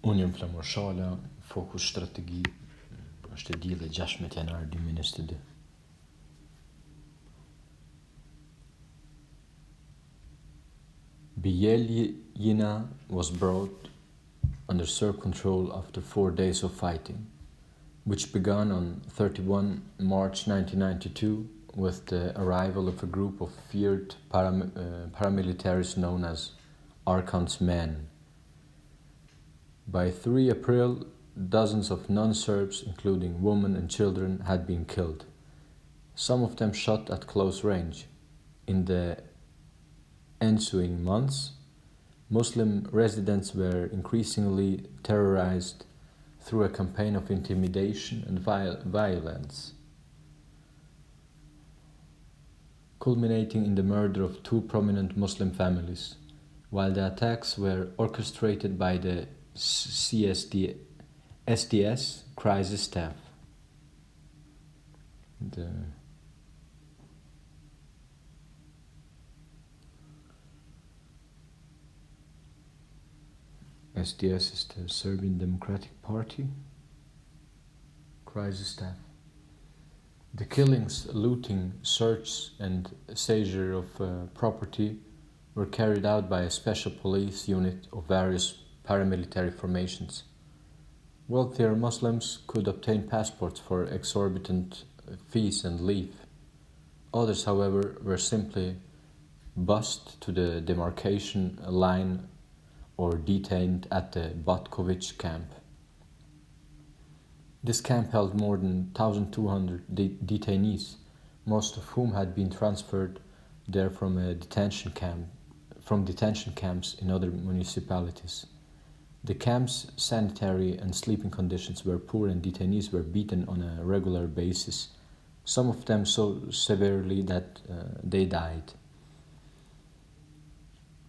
Unë jam Flamur Shala, fokus strategi është e dielli 16 janar 2022. Bijeljina was brought under Serb control after 4 days of fighting, which began on 31 March 1992 with the arrival of a group of feared paramilitaries known as Arkan's Men. By 3 April, dozens of non-Serbs, including women and children, had been killed, some of them shot at close range. In the ensuing months, Muslim residents were increasingly terrorized through a campaign of intimidation and violence, culminating in the murder of 2 prominent Muslim families, while the attacks were orchestrated by the SDS crisis staff. The SDS is the Serbian Democratic Party crisis staff. The killings, looting, search and seizure of property were carried out by a special police unit of various paramilitary formations. Wealthier Muslims could obtain passports for exorbitant fees and leave. Others, however, were simply bused to the demarcation line or detained at the Batković camp. This camp held more than 1,200 detainees, most of whom had been transferred there from detention camps in other municipalities. The camp's sanitary and sleeping conditions were poor and detainees were beaten on a regular basis, some of them so severely that they died.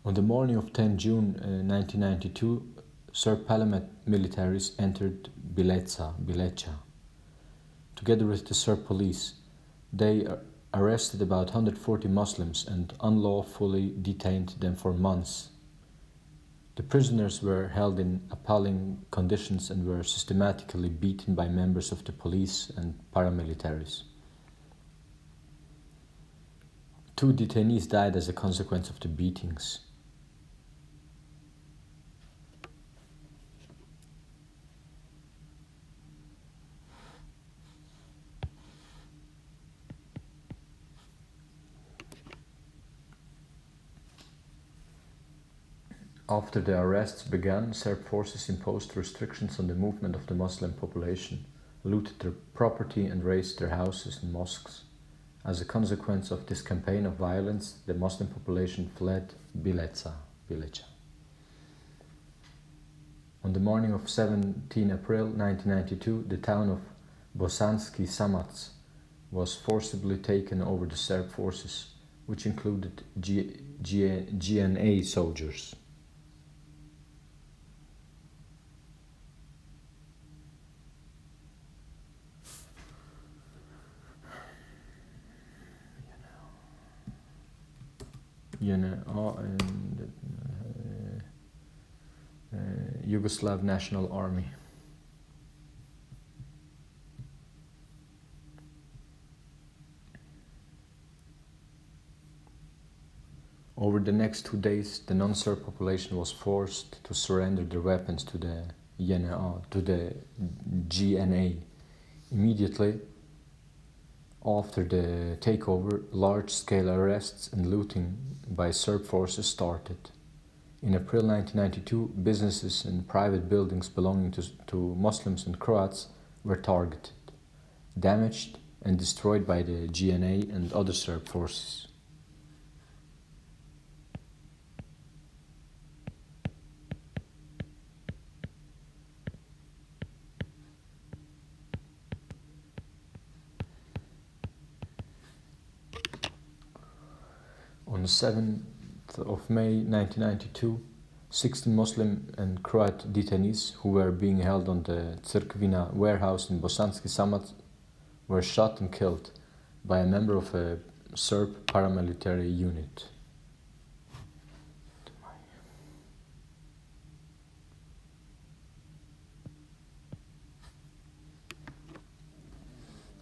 On the morning of 10 June 1992, Serb paramilitaries entered Bileća. Together with the Serb police, they arrested about 140 Muslims and unlawfully detained them for months. The prisoners were held in appalling conditions and were systematically beaten by members of the police and paramilitaries. 2 detainees died as a consequence of the beatings. After the arrests began, Serb forces imposed restrictions on the movement of the Muslim population, looted their property and razed their houses and mosques. As a consequence of this campaign of violence, the Muslim population fled Bileća. On the morning of 17 April 1992, the town of Bosanski Samac was forcibly taken over the Serb forces, which included GNA soldiers. Yugoslav National Army. Over the next 2 days, the non-Serb population was forced to surrender their weapons to the GNA. Immediately after the takeover, large-scale arrests and looting by Serb forces started. In April 1992, businesses and private buildings belonging to Muslims and Croats were targeted, damaged and destroyed by the GNA and other Serb forces. On the 7th of May 1992, 16 Muslim and Croat detainees who were being held on the Crkvina warehouse in Bosanski Samac were shot and killed by a member of a Serb paramilitary unit.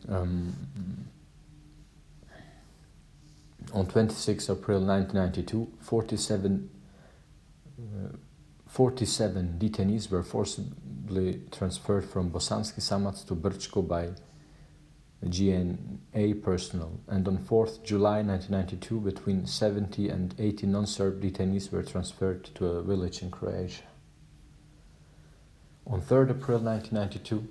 On 26 April 1992, 47 detainees were forcibly transferred from Bosanski Samac to Brčko by GNA personnel, and on 4th July 1992, between 70 and 80 non-Serb detainees were transferred to a village in Croatia. On 3rd April 1992,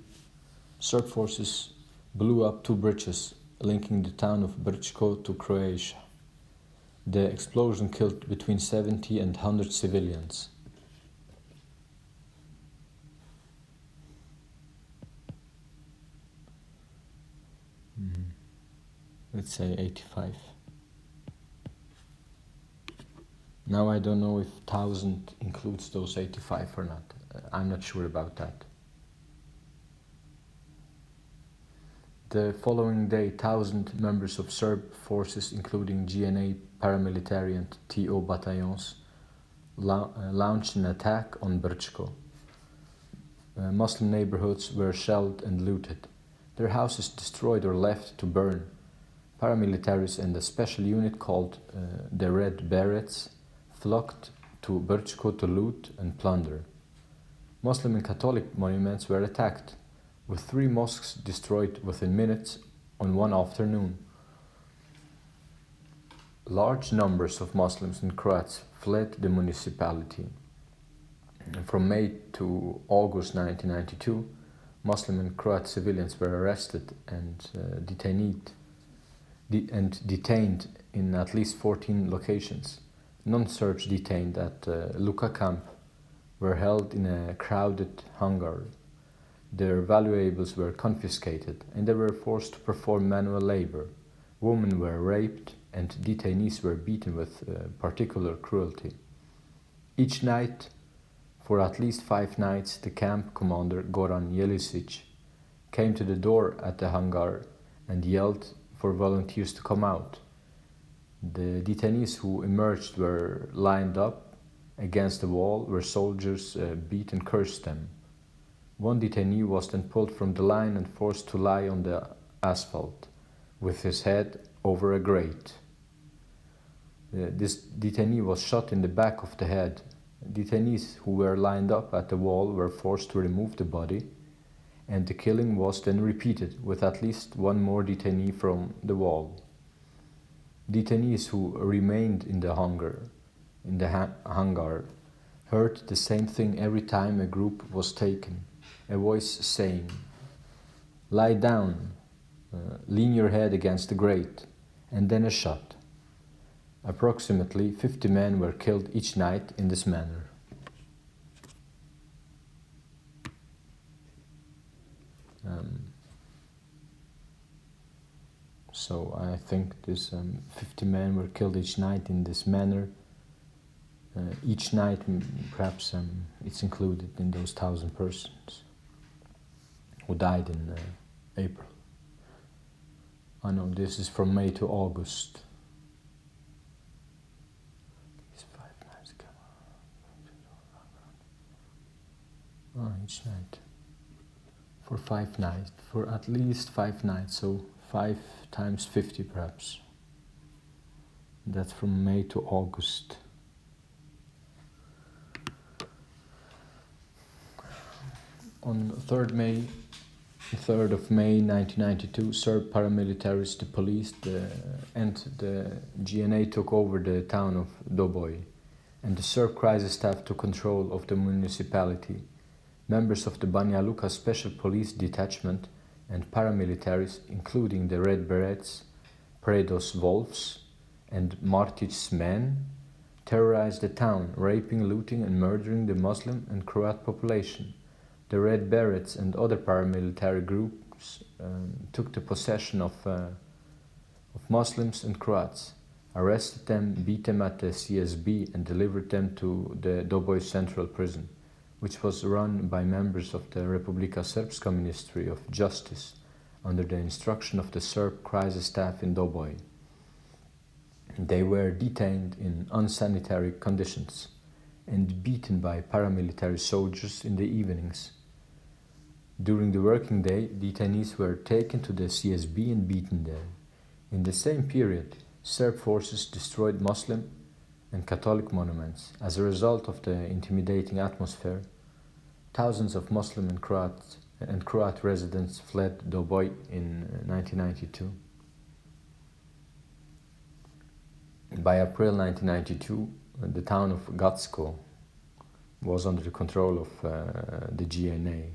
Serb forces blew up 2 bridges linking the town of Brčko to Croatia. The explosion killed between 70 and 100 civilians. Let's say 85. Now I don't know if 1,000 includes those 85 or not. I'm not sure about that. The following day, 1,000 members of Serb forces, including GNA paramilitary and TO battalions, launched an attack on Brčko. Muslim neighborhoods were shelled and looted. Their houses destroyed or left to burn. Paramilitaries and a special unit called the Red Berets flocked to Brčko to loot and plunder. Muslim and Catholic monuments were attacked, with 3 mosques destroyed within minutes on one afternoon. Large numbers of Muslims and Croats fled the municipality. From May to August 1992, Muslim and Croat civilians were arrested and detained in at least 14 locations. Non-Serbs detained at Luka camp were held in a crowded hangar. Their valuables were confiscated and they were forced to perform manual labor. Women were raped and detainees were beaten with particular cruelty. Each night, for at least 5 nights, the camp commander Goran Jelisic came to the door at the hangar and yelled for volunteers to come out. The detainees who emerged were lined up against the wall where soldiers beat and cursed them. One detainee was then pulled from the line and forced to lie on the asphalt with his head over a grate. This detainee was shot in the back of the head. Detainees who were lined up at the wall were forced to remove the body, and the killing was then repeated with at least 1 more detainee from the wall. Detainees who remained in the hangar heard the same thing every time a group was taken. A voice saying, "Lie down, lean your head against the grate," and then a shot. Approximately 50 men were killed each night in this manner. So I think this 50 men were killed each night in this manner. Each night, perhaps it's included in those 1,000 persons who died in April. I know this is from May to August. Each night. For 5 nights, for at least 5 nights, so 5 times 50 perhaps. That's from May to August. On 3rd of May 1992, Serb paramilitaries, the police and the GNA took over the town of Doboj, and the Serb crisis staff took control of the municipality. Members of the Banja Luka Special Police Detachment and paramilitaries, including the Red Berets, Predos Wolves, and Martic's men, terrorized the town, raping, looting, and murdering the Muslim and Croat population. The Red Berets and other paramilitary groups took the possession of Muslims and Croats, arrested them, beat them at the CSB, and delivered them to the Doboj Central Prison, which was run by members of the Republika Srpska Ministry of Justice under the instruction of the Serb crisis staff in Doboj. They were detained in unsanitary conditions and beaten by paramilitary soldiers in the evenings. During the working day, detainees were taken to the CSB and beaten there. In the same period, Serb forces destroyed Muslim and Catholic monuments. As a result of the intimidating atmosphere, thousands of Muslim and Croat residents fled Doboj in 1992. By April 1992, the town of Gatsko was under the control of the GNA.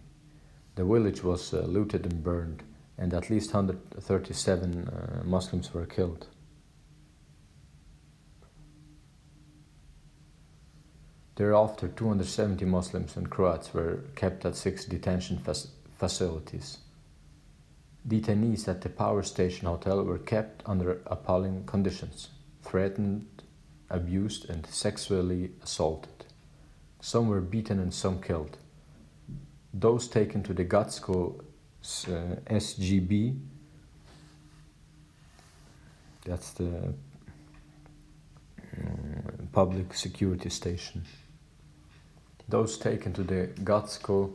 The village was looted and burned, and at least 137 Muslims were killed. Thereafter, 270 Muslims and Croats were kept at 6 detention facilities. Detainees at the Power Station Hotel were kept under appalling conditions, threatened, abused, and sexually assaulted. Some were beaten and some killed. Those taken to the Gatsko SGB, that's the public security station. Those taken to the Gatsko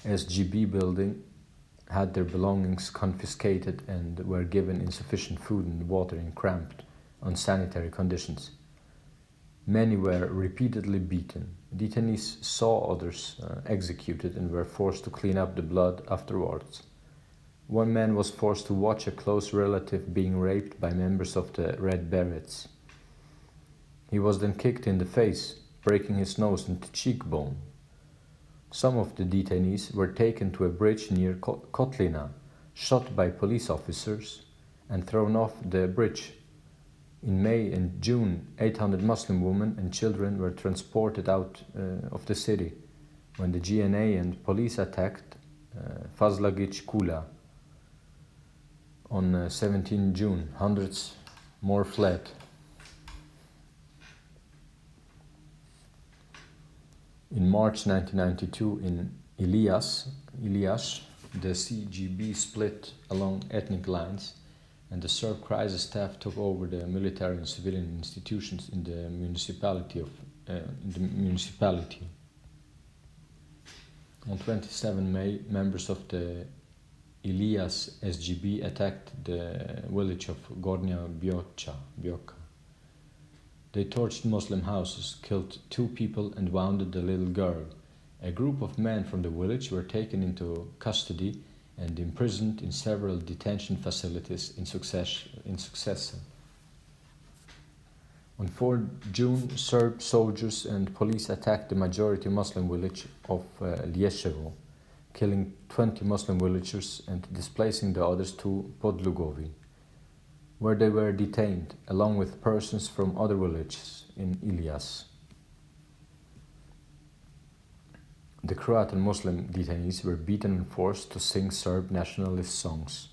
SGB building had their belongings confiscated and were given insufficient food and water in cramped, unsanitary conditions. Many were repeatedly beaten. Detainees saw others executed and were forced to clean up the blood afterwards. One man was forced to watch a close relative being raped by members of the Red Berets. He was then kicked in the face, breaking his nose and cheekbone. Some of the detainees were taken to a bridge near Kotlina, shot by police officers, and thrown off the bridge. In May and June, 800 Muslim women and children were transported out of the city when the GNA and police attacked Fazlagic Kula. On 17 June, hundreds more fled. In March 1992, in Ilias, the CGB split along ethnic lines, and the Serb crisis staff took over the military and civilian institutions in the municipality. On 27 May, members of the Ilias SGB attacked the village of Gornja Bjoka. They torched Muslim houses, killed 2 people, and wounded a little girl. A group of men from the village were taken into custody and imprisoned in several detention facilities in succession. On 4 June, Serb soldiers and police attacked the majority Muslim village of Lieshevo, killing 20 Muslim villagers and displacing the others to Podlugovi, where they were detained, along with persons from other villages in Ilias. The Croat and Muslim detainees were beaten and forced to sing Serb nationalist songs.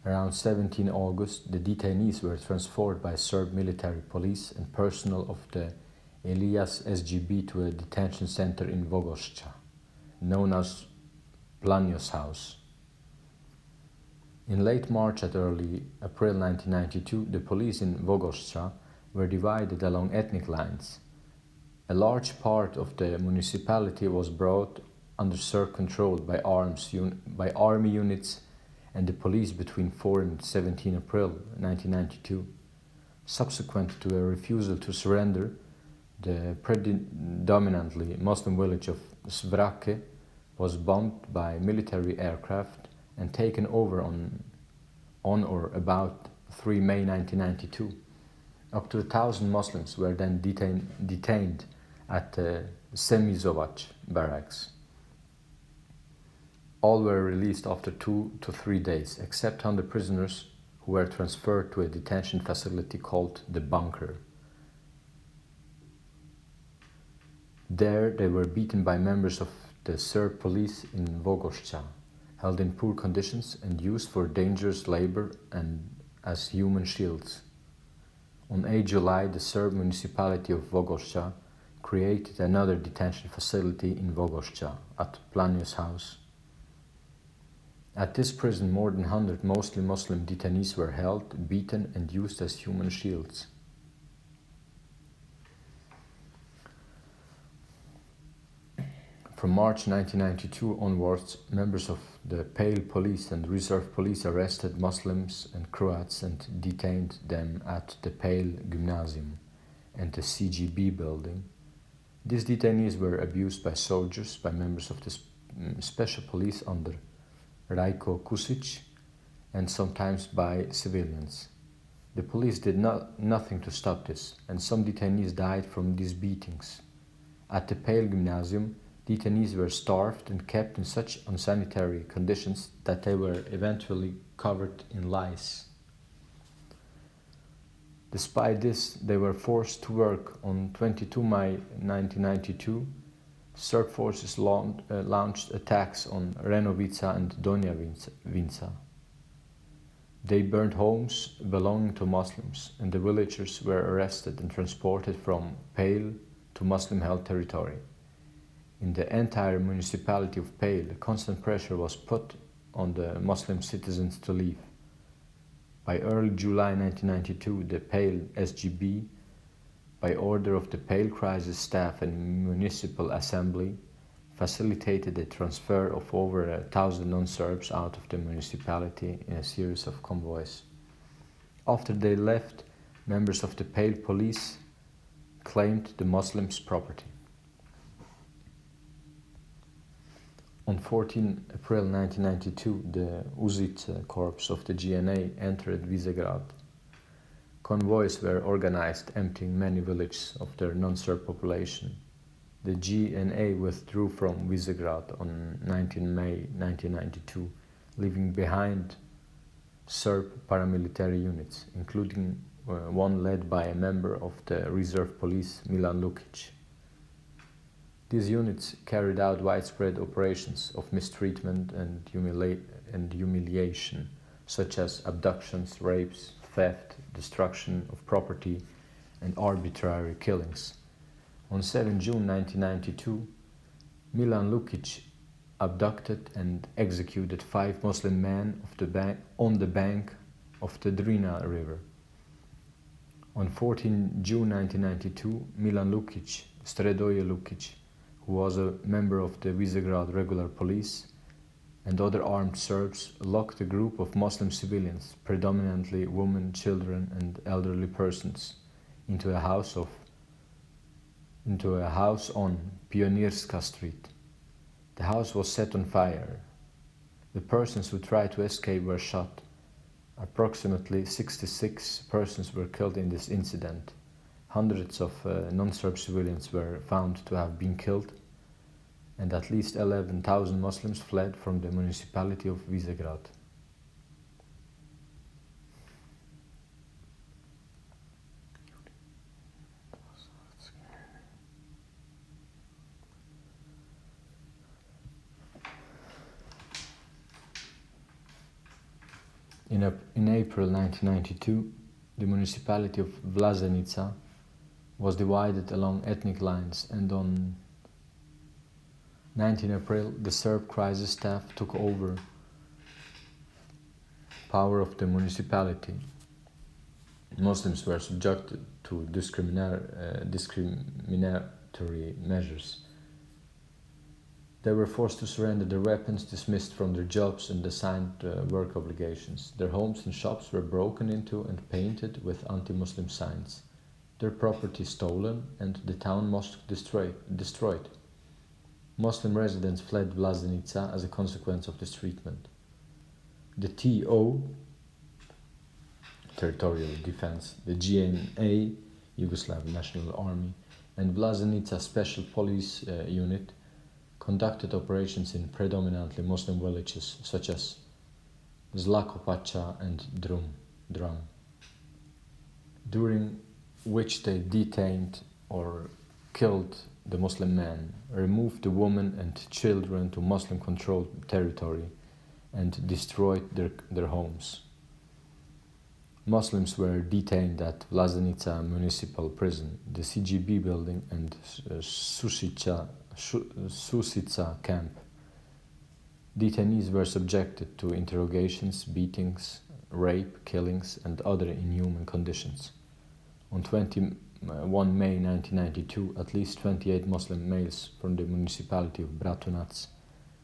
Around 17 August, the detainees were transferred by Serb military police and personnel of the Ilias SGB to a detention center in Vogošća, known as Planjo's House. In late March and early April 1992, the police in Vogošća were divided along ethnic lines. A large part of the municipality was brought under Serb control by army units and the police between 4 and 17 April 1992. Subsequent to a refusal to surrender, the predominantly Muslim village of Svrake was bombed by military aircraft and taken over on or about 3 May 1992. Up to 1,000 Muslims were then detained at the Semizovac barracks. All were released after 2 to 3 days, except 100 prisoners who were transferred to a detention facility called the Bunker. There they were beaten by members of the Serb police in Vogošća, held in poor conditions and used for dangerous labor and as human shields. On 8 July, the Serb municipality of Vogošća created another detention facility in Vogošća at Planjo's House. At this prison, more than 100 mostly Muslim detainees were held, beaten, and used as human shields. From March 1992 onwards, members of the Pale Police and Reserve Police arrested Muslims and Croats and detained them at the Pale Gymnasium and the CGB building. These detainees were abused by soldiers, by members of the special police under Rajko Kusic, and sometimes by civilians. The police did nothing to stop this, and some detainees died from these beatings. At the Pale Gymnasium, detainees were starved and kept in such unsanitary conditions that they were eventually covered in lice. Despite this, they were forced to work. On 22 May 1992, Serb forces launched attacks on Renovica and Donja Vinca. They burned homes belonging to Muslims, and the villagers were arrested and transported from Pale to Muslim-held territory. In the entire municipality of Pale, constant pressure was put on the Muslim citizens to leave. By early July 1992, the Pale SGB, by order of the Pale Crisis Staff and Municipal Assembly, facilitated the transfer of over 1,000 non-Serbs out of the municipality in a series of convoys. After they left, members of the Pale Police claimed the Muslims' property. On 14 April 1992, the UZIT Corps of the GNA entered Visegrad. Convoys were organized, emptying many villages of their non-Serb population. The GNA withdrew from Visegrad on 19 May 1992, leaving behind Serb paramilitary units, including one led by a member of the reserve police, Milan Lukic. These units carried out widespread operations of mistreatment and humiliation, such as abductions, rapes, theft, destruction of property, and arbitrary killings. On 7 June 1992, Milan Lukic abducted and executed 5 Muslim men on the bank of the Drina River. On 14 June 1992, Milan Lukic, Stredoje Lukic, who was a member of the Visegrad regular police, and other armed Serbs locked a group of Muslim civilians, predominantly women, children, and elderly persons, into a house on Pionirska Street. The house was set on fire. The persons who tried to escape were shot. Approximately 66 persons were killed in this incident. Hundreds of non-Serb civilians were found to have been killed, and at least 11,000 Muslims fled from the municipality of Visegrad. In April 1992, the municipality of Vlasenica was divided along ethnic lines, and on 19 April, the Serb Crisis Staff took over power of the municipality. Muslims were subjected to discriminatory measures. They were forced to surrender their weapons, dismissed from their jobs, and assigned work obligations. Their homes and shops were broken into and painted with anti-Muslim signs. Their property stolen, and the town mosque destroyed. Muslim residents fled Vlasenica as a consequence of this treatment. The TO, Territorial Defense, the GNA, Yugoslav National Army, and Vlasenica Special Police Unit conducted operations in predominantly Muslim villages such as Zlakopacha and Drum, during which they detained or killed the Muslim men, removed the women and children to Muslim-controlled territory, and destroyed their homes. Muslims were detained at Vlasenica Municipal Prison, the CGB building, and Susica camp. Detainees were subjected to interrogations, beatings, rape, killings, and other inhuman conditions. On 20 1 May 1992, at least 28 Muslim males from the municipality of Bratunac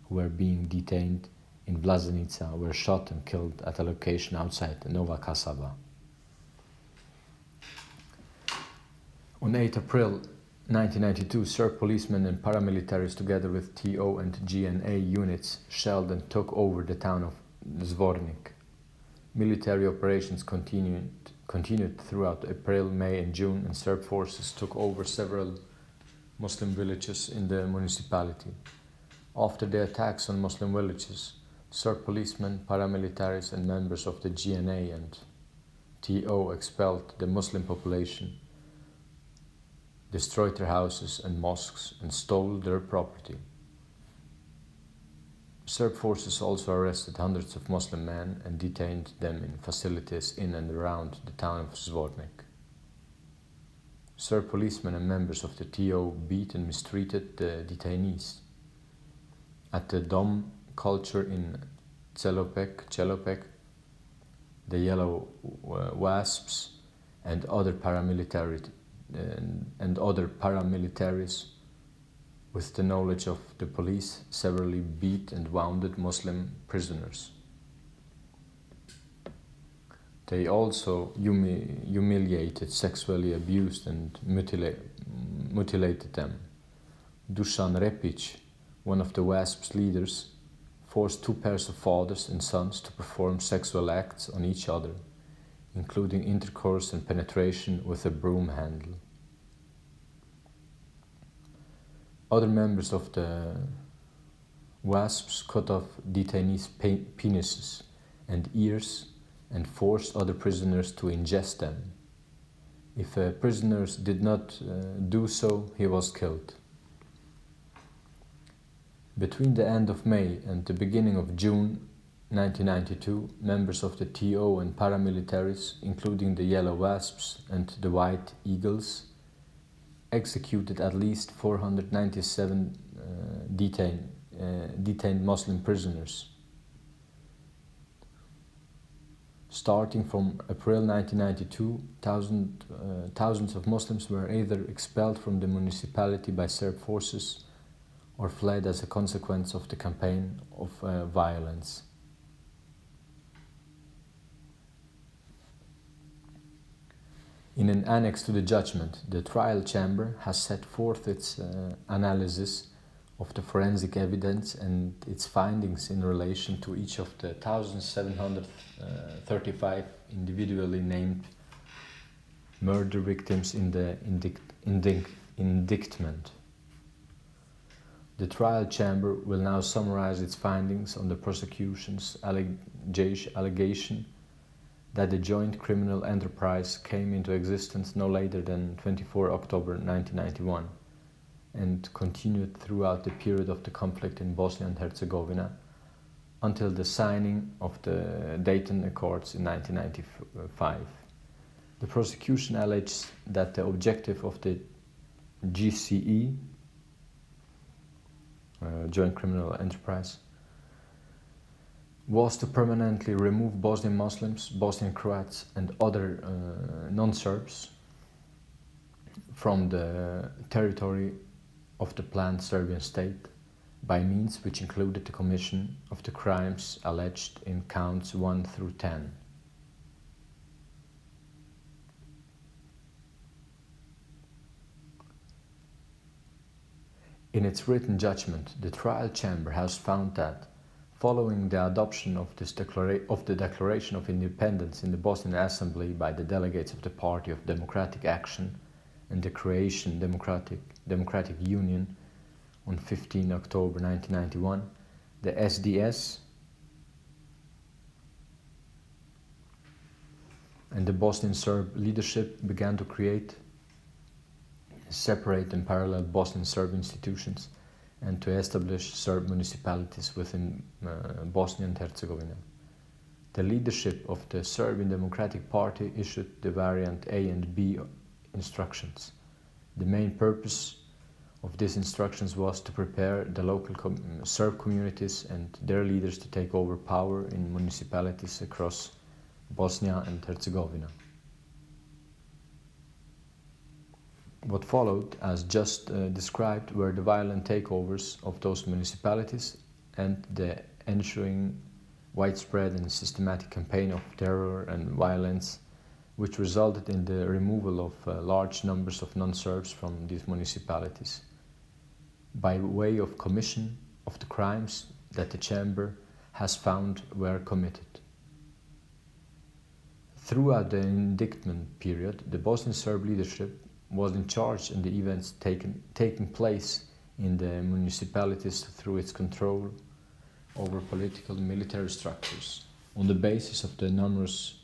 who were being detained in Vlasenica were shot and killed at a location outside Nova Kasaba. On 8 April 1992, Serb policemen and paramilitaries together with TO and GNA units shelled and took over the town of Zvornik. Military operations continued throughout April, May and June, and Serb forces took over several Muslim villages in the municipality. After the attacks on Muslim villages, Serb policemen, paramilitaries and members of the GNA and TO expelled the Muslim population, destroyed their houses and mosques, and stole their property. Serb forces also arrested hundreds of Muslim men and detained them in facilities in and around the town of Zvornik. Serb policemen and members of the TO beat and mistreated the detainees. At the Dom culture in Celopek, the Yellow Wasps and other paramilitaries with the knowledge of the police severely beat and wounded Muslim prisoners. They also humiliated, sexually abused and mutilated them. Dusan Repic, one of the Wasps' leaders, forced 2 pairs of fathers and sons to perform sexual acts on each other, including intercourse and penetration with a broom handle. Other members of the Wasps cut off detainees' penises and ears and forced other prisoners to ingest them. If a prisoner did not do so, he was killed. Between the end of May and the beginning of June 1992, members of the TO and paramilitaries, including the Yellow Wasps and the White Eagles, executed at least 497 detained Muslim prisoners. Starting from April 1992, thousands of Muslims were either expelled from the municipality by Serb forces or fled as a consequence of the campaign of violence. In an annex to the judgment, the trial chamber has set forth its analysis of the forensic evidence and its findings in relation to each of the 1,735 individually named murder victims in the indictment. The trial chamber will now summarize its findings on the prosecution's allegation that the joint criminal enterprise came into existence no later than 24 October 1991 and continued throughout the period of the conflict in Bosnia and Herzegovina until the signing of the Dayton Accords in 1995. The prosecution alleged that the objective of the GCE, Joint Criminal Enterprise, was to permanently remove Bosnian Muslims, Bosnian Croats and other non-Serbs from the territory of the planned Serbian state by means which included the commission of the crimes alleged in counts 1 through 10. In its written judgment, the trial chamber has found that, following the adoption of the Declaration of Independence in the Bosnian Assembly by the delegates of the Party of Democratic Action and the Croatian Democratic Union on 15 October 1991, the SDS and the Bosnian Serb leadership began to create separate and parallel Bosnian Serb institutions and to establish Serb municipalities within Bosnia and Herzegovina. The leadership of the Serbian Democratic Party issued the variant A and B instructions. The main purpose of these instructions was to prepare the local Serb communities and their leaders to take over power in municipalities across Bosnia and Herzegovina. What followed, as just described, were the violent takeovers of those municipalities and the ensuing widespread and systematic campaign of terror and violence, which resulted in the removal of large numbers of non-Serbs from these municipalities by way of commission of the crimes that the chamber has found were committed. Throughout the indictment period, the Bosnian Serb leadership was in charge in the events taking place in the municipalities through its control over political and military structures. On the basis of the numerous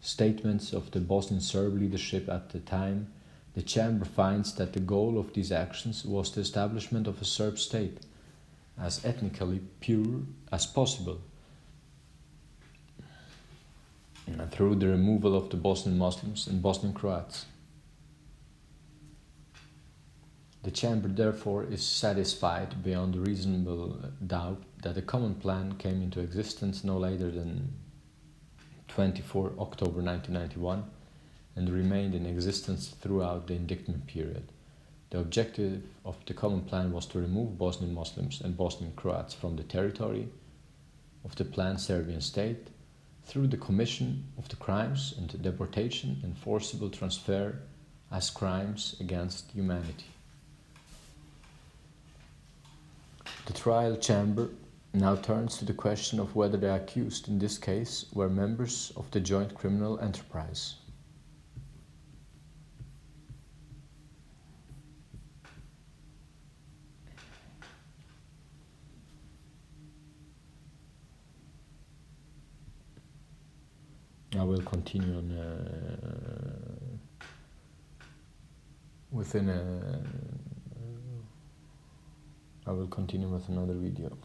statements of the Bosnian Serb leadership at the time, the chamber finds that the goal of these actions was the establishment of a Serb state as ethnically pure as possible, through the removal of the Bosnian Muslims and Bosnian Croats. The chamber therefore is satisfied beyond reasonable doubt that a common plan came into existence no later than 24 October 1991 and remained in existence throughout the indictment period. The objective of the common plan was to remove Bosnian Muslims and Bosnian Croats from the territory of the planned Serbian state through the commission of the crimes and the deportation and forcible transfer as crimes against humanity. The trial chamber now turns to the question of whether the accused in this case were members of the joint criminal enterprise. I will continue on I will continue with another video.